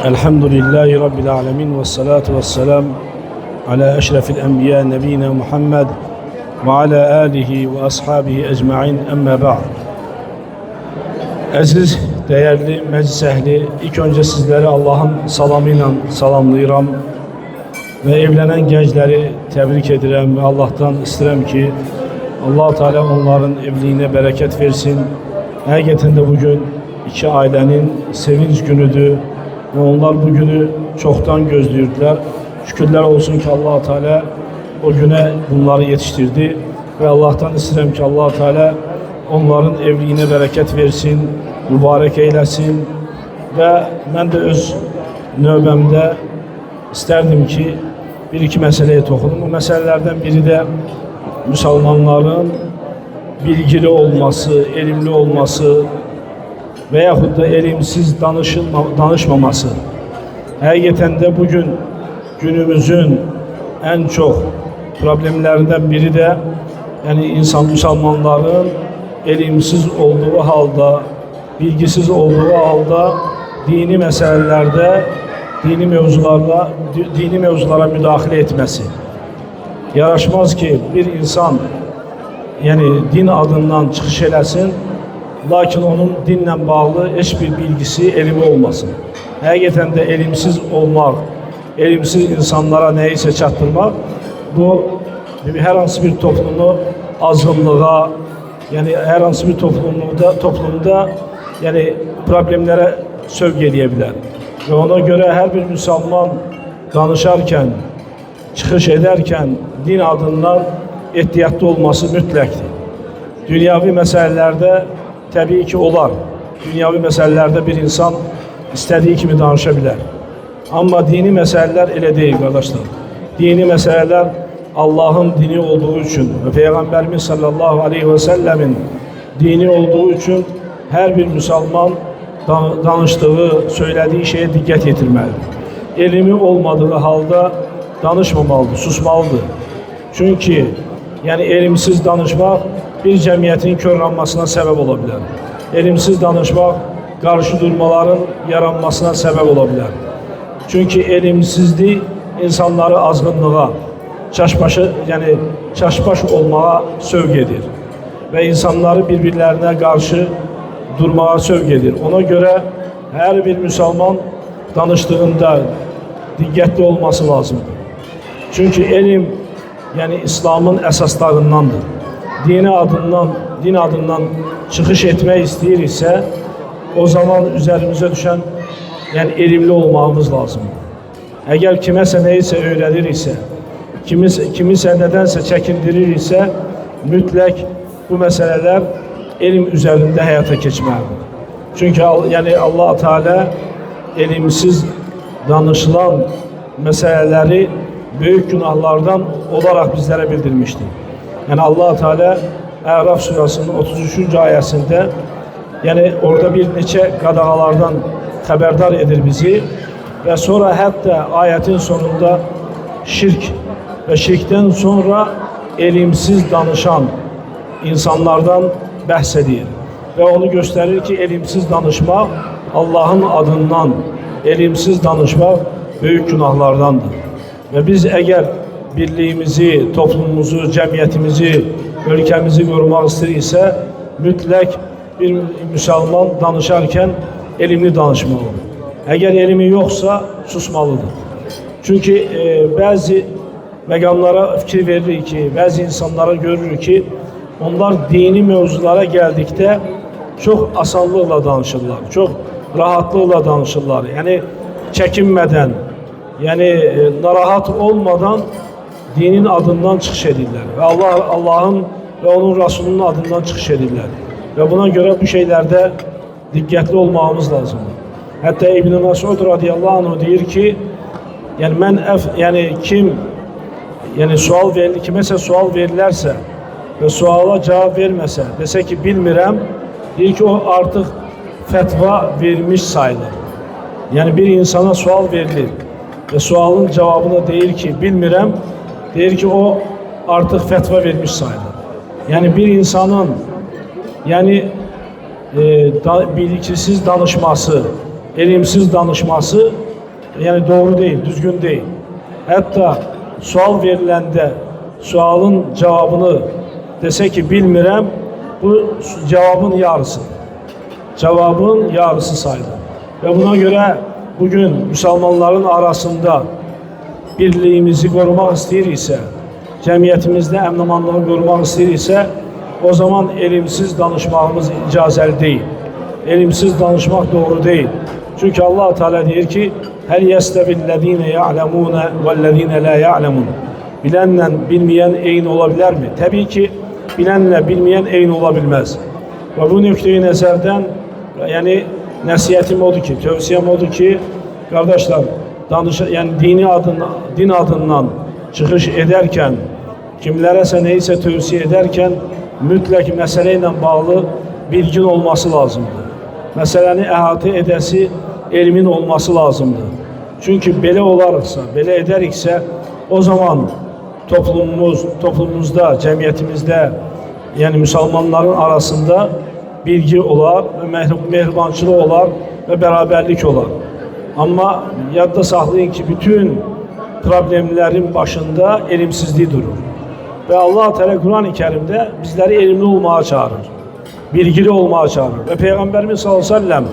Elhamdülillahi Rabbil alemin ve salatu ve selam ala eşrefil enbiya nebina Muhammed ve ala alihi ve ashabihi ecma'in emme ba'd. Aziz, değerli meclis ehli, ilk önce sizleri Allah'ın salamıyla salamlayıram ve evlenen gençleri tebrik edirəm ve Allah'tan isterim ki Allah Teala onların evliliğine bereket versin. Həqiqətən də bugün iki ailenin sevinç günüdür ve onlar bu günü çoktan gözlüyordular. Şükürler olsun ki Allah Teala o güne bunları yetiştirdi ve Allah'tan isterim ki Allah Teala onların evliliğine bereket versin, mübarek eylesin ve ben de öz növbəmdə isterdim ki bir iki meseleye toxunum. Bu meselelerden biri de Müslümanların bilgili olması, elimli olması veyahut da elimsiz danışmaması. Həqiqətən də bugün günümüzün en çok problemlerinden biri de yani Müslümanların elimsiz olduğu halda, bilgisiz olduğu halda dini meselelerde, dini mevzulara müdahale etmesi. Yaraşmaz ki bir insan yani din adından çıxış eləsin, lakin onun dinle bağlı hiçbir bilgisi, elimi olmasın. Həqiqətən də elimsiz olmaq, elimsiz insanlara neyse çatdırmaq, bu her hansı bir toplumu azınlığa, yani her hansı bir toplumda yani problemlere sövq edə bilər. Ve ona göre her bir Müslüman danışarken, çıxış ederken din adından ehtiyatlı olması mütləqdir. Dünyavi meselelerde tabii ki olar. Dünyavi meselelerde bir insan istediği gibi danışa bilər. Ama dini meseleler elə değil kardeşler. Dini meseleler Allah'ın dini olduğu için ve Peygamberimiz sallallahu aleyhi ve sellemin dini olduğu için her bir Müslüman danıştığı, söylediği şeye dikkat yetirmelidir. Elimi olmadığı halde danışmamalıdır, susmalıdır. Çünkü yani elimsiz danışmak bir cemiyetin körlanmasına sebep olabilir. Elimsiz danışmak karşı durmaların yaranmasına sebep olabilir. Çünkü elimsizlik insanları azgınlığa, çaşbaş olmaya sövq edir ve insanları birbirlerine karşı durmaya sövq edir. Ona göre her bir Müslüman danıştığında dikkatli olması lazımdır. Çünkü elim yani İslam'ın esaslarındandır. Din adından çıxış etmek istəyir ise o zaman üzerimize düşen yani elimli olmamız lazımdır. Eğer kiməsə neyse öğretir ise, kimisə nedense çekindirir ise mütləq bu meseleler elim üzerinde hayata geçmelidir. Çünkü yani Allah Teala elimsiz danışılan meseleleri büyük günahlardan olarak bizlere bildirmiştir. Yani Allah Teala Əraf surasının 33. ayetinde yani orada bir neçə qadağalardan haberdar edir bizi ve sonra hatta ayetin sonunda şirk ve şirkten sonra elimsiz danışan insanlardan bahsediyor. Ve onu gösterir ki elimsiz danışmak Allah'ın adından elimsiz danışmak büyük günahlardandır. Ve biz eğer birliğimizi, toplumumuzu, cemiyetimizi, ülkemizi korumak isterse mütləq bir Müslüman danışarken elimli danışmalıdır. Eğer elimi yoksa susmalıdır. Çünkü bazı məqamlara fikir verir ki, bazı insanlara görür ki onlar dini mevzulara geldikte çok asanlıkla danışırlar, çok rahatlıkla danışırlar. Yani çekinmeden, yani narahat olmadan dinin adından çıxış edirlər ve Allah'ın ve onun Resulünün adından çıxış edirlər. Ve buna göre bu şeylerde dikkatli olmamız lazımdır. Hatta İbn-i Mesud radıyallahu anh deyir ki, yani kim kiməsə sual verilərsə ve suala cevap verməsə, desə ki bilmirəm, deyir ki o artık fetva vermiş sayılır. Yani bir insana sual verilir ve sualın cevabına deyir ki bilmirəm, deyir ki o artık fetva vermiş sayılır. Yani bir insanın bilgisiz danışması elimsiz danışması yani doğru değil, düzgün değil. Hatta sual veriləndə sualın cevabını dese ki bilmirəm, bu cevabın yarısı. Cevabın yarısı sayılır. Ve buna göre bugün Müslümanların arasında birliğimizi korumak istəyiriksə, cəmiyyətimizdə əmin-amanlığı korumak istəyiriksə, o zaman elimsiz danışmağımız icazəli değil. Elimsiz danışmak doğru değil. Çünkü Allah Teala deyir ki: "Hel yestevillezine ya'lemune vellezine la ya'lemun." Bilenle bilmeyen eyni olabilir mi? Tabii ki bilenle bilmeyen eyni olabilmez. Ve bu nöqteyi nəzərdən yani nəsihətim odur ki, tövsiyem odur ki, kardeşler yani din adından çıkış ederken, kimlərəsə neyse tövsiye ederken mütləq meseleyle bağlı bilgin olması lazımdır. Meseləni əhatə edəsi elmin olması lazımdır. Çünkü belə olarıqsa, belə edəriksə, o zaman toplumumuzda, cemiyetimizde, yani Müslümanların arasında bilgi olar, mehribançılık olar ve beraberlik olar. Ama yadda saxlayın ki, bütün problemlerin başında elimsizliği durur. Ve Allah Teala Kur'an-ı Kerim'de bizleri elimli olmaya çağırır. Bilgili olmaya çağırır. Ve Peygamberimiz sallallahu aleyhi ve sellem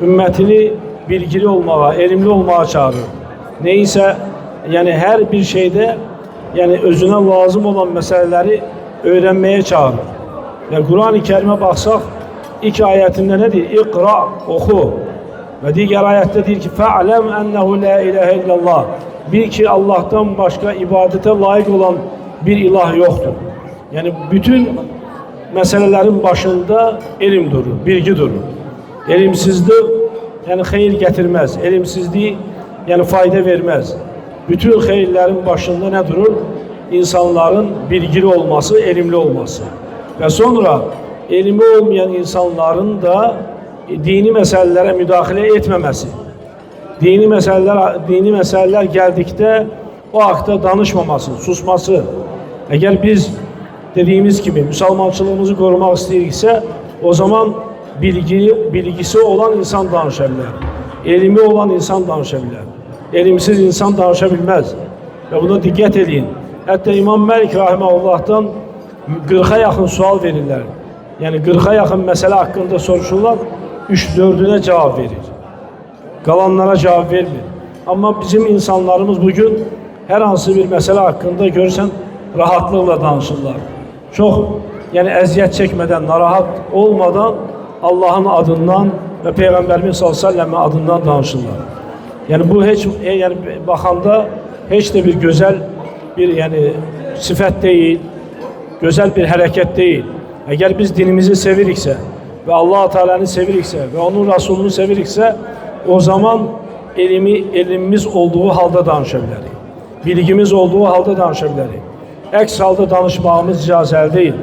ümmetini bilgili olmaya, elimli olmaya çağırır. Neyse yani her bir şeyde yani özüne lazım olan meseleleri öğrenmeye çağırır. Ve Kur'an-ı Kerim'e baksak ilk ayetinde ne diyor? İkra, oku. Ve diğer ayette diyor ki fe'lem ennehu la ilahe illallah. Bil ki Allah'tan başka ibadete layık olan bir ilah yoktur. Yani bütün meselelerin başında ilim durur, bilgi durur. Elimsizlik yani hayır getirmez. Elimsizliği yani fayda vermez. Bütün hayırlerin başında ne durur? İnsanların bilgili olması, elimli olması. Ve sonra elimi olmayan insanların da dini meselelere müdahale etmemesi. Dini meseleler geldikte o hakta danışmaması, susması. Eğer biz dediğimiz gibi Müslümançılığımızı korumak istəyiriksə, o zaman bilgisi olan insan danışabilir. Elimi olan insan danışabilir. Elimsiz insan danışabilmez. Ve buna dikkat edin. Hatta İmam Malik Rahimahullah'tan 40'a yakın sual verirler. Yani 40'a yakın mesele hakkında soruşurlar. 3-4'üne cevap verir. Kalanlara cevap vermir. Ama bizim insanlarımız bugün her hansı bir mesele hakkında görsen rahatlıkla danışırlar. Çok yani eziyet çekmeden, narahat olmadan Allah'ın adından ve Peygamberimiz sallallahu aleyhi ve sellem adından danışırlar. Yani bu hiç yani bakanda hiç de bir güzel bir yani sıfat değil, güzel bir hareket değil. Eğer biz dinimizi sevirikse ve Allah Teala'nı sevirikse ve onun Resulünü sevirikse o zaman elimiz olduğu halde danışabiliriz. Bilgimiz olduğu halde danışabiliriz. Əks halda danışmağımız icazəli değil.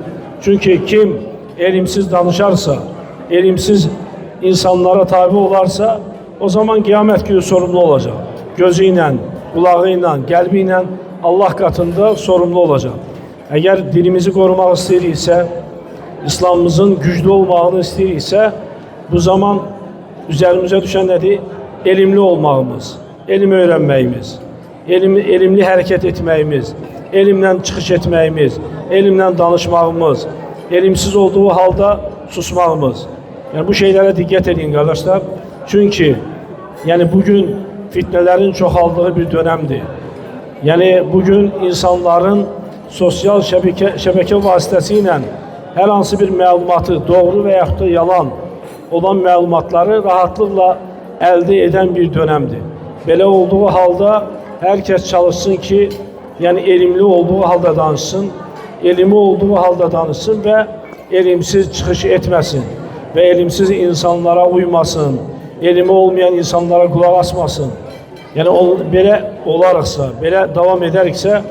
Çünkü kim elimsiz danışarsa, elimsiz insanlara tabi olarsa o zaman kıyamet günü sorumlu olacak. Gözüyle, kulağıyla, kalbiyle Allah katında sorumlu olacak. Eğer dilimizi korumak istəyiriksə, İslamımızın güçlü olmağını istəyiriksə, bu zaman üzerimize düşen nedir? Elimli olmağımız, elimi öğrenməyimiz, elimli hareket etməyimiz, elimle çıkış etməyimiz, elimle danışmağımız, elimsiz olduğu halde susmağımız. Yani bu şeylere dikkat edin kardeşler. Çünkü yani bugün fitnelerin çoğaldığı bir dönemdir. Yani bugün insanların sosyal şebeke vasıtasıyla her hansı bir məlumatı doğru veya da yalan olan məlumatları rahatlıkla elde eden bir dönemdir. Böyle olduğu halde herkes çalışsın ki yani elimli olduğu halde danışsın, elimi olduğu halde danışsın ve elimsiz çıkış etmesin ve elimsiz insanlara uymasın, elimi olmayan insanlara kulak asmasın. Yani böyle olarıqsa, böyle devam ederikse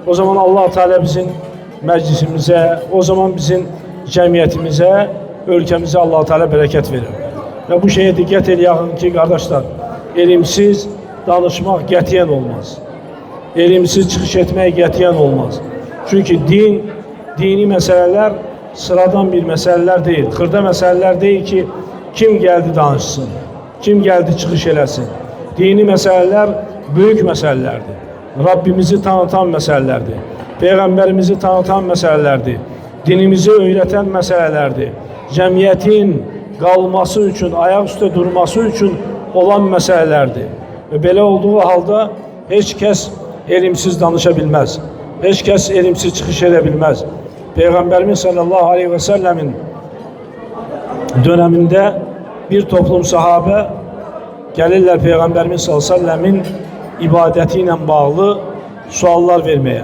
o zaman Allah Teala bizim meclisimize, o zaman bizim cemiyetimize, ülkemize Allah Teala bereket verir. Ve bu şeye dikkat edin ki kardeşler, elimsiz danışmak qətiyyən olmaz. Elimsiz çıkış etmeye qətiyyən olmaz. Çünkü dini meseleler sıradan bir meseleler değil. Kırda meseleler değil ki kim geldi danışsın. kim geldi çıxış eləsin. Dini məsələlər böyük məsələlərdir. Rabbimizi tanıtan məsələlərdir. Peyğəmbərimizi tanıtan məsələlərdir. Dinimizi öyrətən məsələlərdir. Cəmiyyətin qalması üçün, ayaq üstə durması üçün olan məsələlərdir. Və belə olduğu halda heç kəs elimsiz danışa bilməz. Heç kəs elimsiz çıxış edə bilməz. Peyğəmbərimiz sallallahu aleyhi və səlləmin döneminde bir toplum sahabe gelirler Peygamberimiz sallallahu aleyhi ve sellemin ibadetiyle bağlı suallar vermeye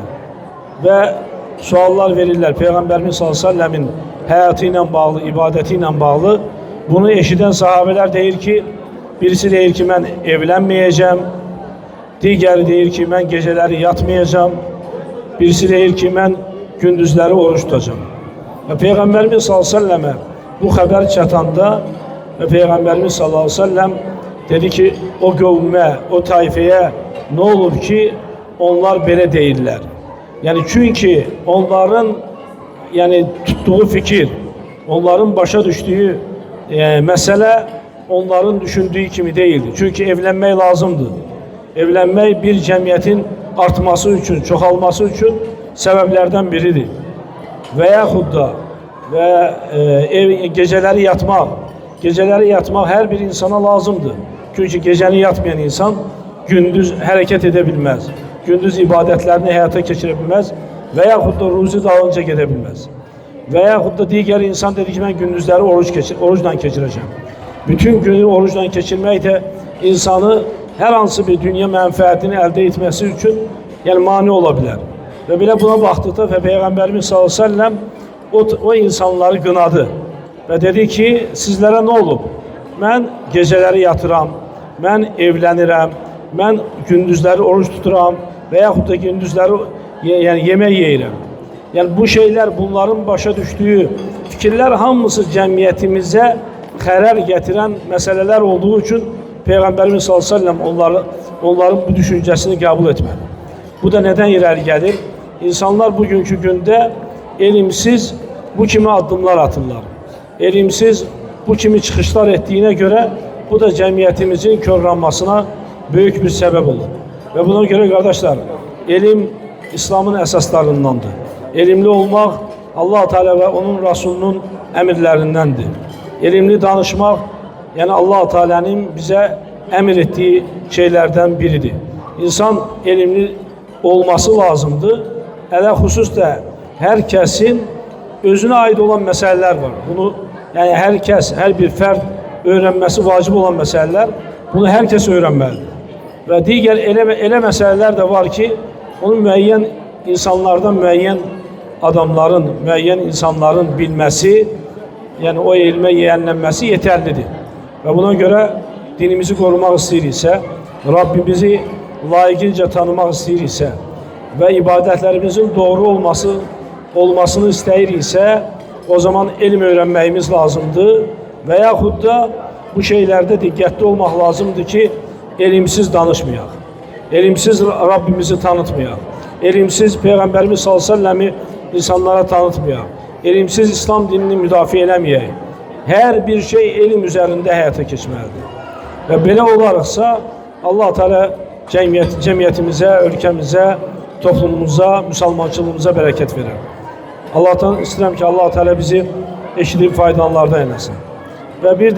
ve suallar verirler. Peygamberimiz sallallahu aleyhi ve sellemin hayatıyla bağlı, ibadetiyle bağlı. Bunu eşiden sahabeler deyir ki, birisi deyir ki ben evlenmeyeceğim, diğeri deyir ki ben geceleri yatmayacağım, birisi deyir ki ben gündüzleri oruç tutacağım. Ve Peygamberimiz sallallahu aleyhi ve selleme bu haber çatanda ve Peygamberimiz sallallahu aleyhi ve sellem dedi ki o kavme, o tayfeye ne olur ki onlar belə değiller. Yani çünkü onların yani tuttuğu fikir, onların başa düştüğü mesele onların düşündüğü kimi değildi. Çünkü evlenmek lazımdı. Evlenmek bir cemiyetin artması için, çoxalması için sebeplerden biridir. Veyahut da geceleri yatmak her bir insana lazımdır. Çünkü geceni yatmayan insan gündüz hareket edebilmez. Gündüz ibadetlerini hayata geçirebilmez. Veyahut da ruzi dağılınca gidebilmez. Veyahut da diğer insan dedi ki ben gündüzleri oruçla geçireceğim. Bütün günü oruçla geçirmek de insanı her hansı bir dünya menfaatini elde etmesi için yani mani olabilir. Ve bile buna baktıkta ve Peygamberimiz sallallahu aleyhi ve sellem o insanları gınadı. Ve dedi ki sizlere ne olur? Ben geceleri yatıram, ben evlenirəm, ben gündüzleri oruç tuturam veyahut da gündüzleri yani yemek yeyirəm. Yani bu şeyler, bunların başa düştüğü fikirler hamısı cemiyetimize xərər getiren meseleler olduğu için Peygamberimiz sallallahu aleyhi ve sellem onların bu düşüncesini kabul etmedi. Bu da neden ileri gelir? İnsanlar bugünkü günde elimsiz bu kimi adımlar atırlar. Elimsiz bu kimi çıkışlar ettiğine göre bu da cemiyetimizin körlanmasına büyük bir sebep olur. Ve buna göre kardeşler, elim İslam'ın esaslarındandır. Elimli olmak Allah Teala ve onun Resulünün emirlerindendir. Elimli danışmak yani Allah Teala'nın bize emir ettiği şeylerden biridir. İnsan elimli olması lazımdır. Hele husus da herkesin özüne ait olan meseleler var. Bunu yani herkes, her bir fert öğrenmesi vacip olan meseleler. Bunu herkes öğrenmelidir. Ve diğer ele meseleler de var ki onun müeyyen insanlardan müeyyen adamların, müeyyen insanların bilmesi yani o ilme yeğenlenmesi yeterlidir. Ve buna göre dinimizi korumak istiyorsa, Rabbimizi layıkınca tanımak istiyorsa ve ibadetlerimizin doğru olmasını istəyirsə, o zaman elm öğrenməyimiz lazımdır. Veyahut da bu şeylerde dikkatli olmak lazımdır ki elimsiz danışmayaq. Elimsiz Rabbimizi tanıtmayaq. Elimsiz Peygamberimiz sallallahu aleyhi ve sellem'i insanlara tanıtmayaq. Elimsiz İslam dinini müdafiə eləməyək. Her bir şey elim üzerinde hayata geçmelidir. Ve belə olaraqsa Allah Teala cemiyetimize, ülkemize, toplumumuza, müsəlmançılığımıza bereket verir. Allah'tan istedim ki Allah Teala bizi eşidib faydalardan eylesin. Ve bir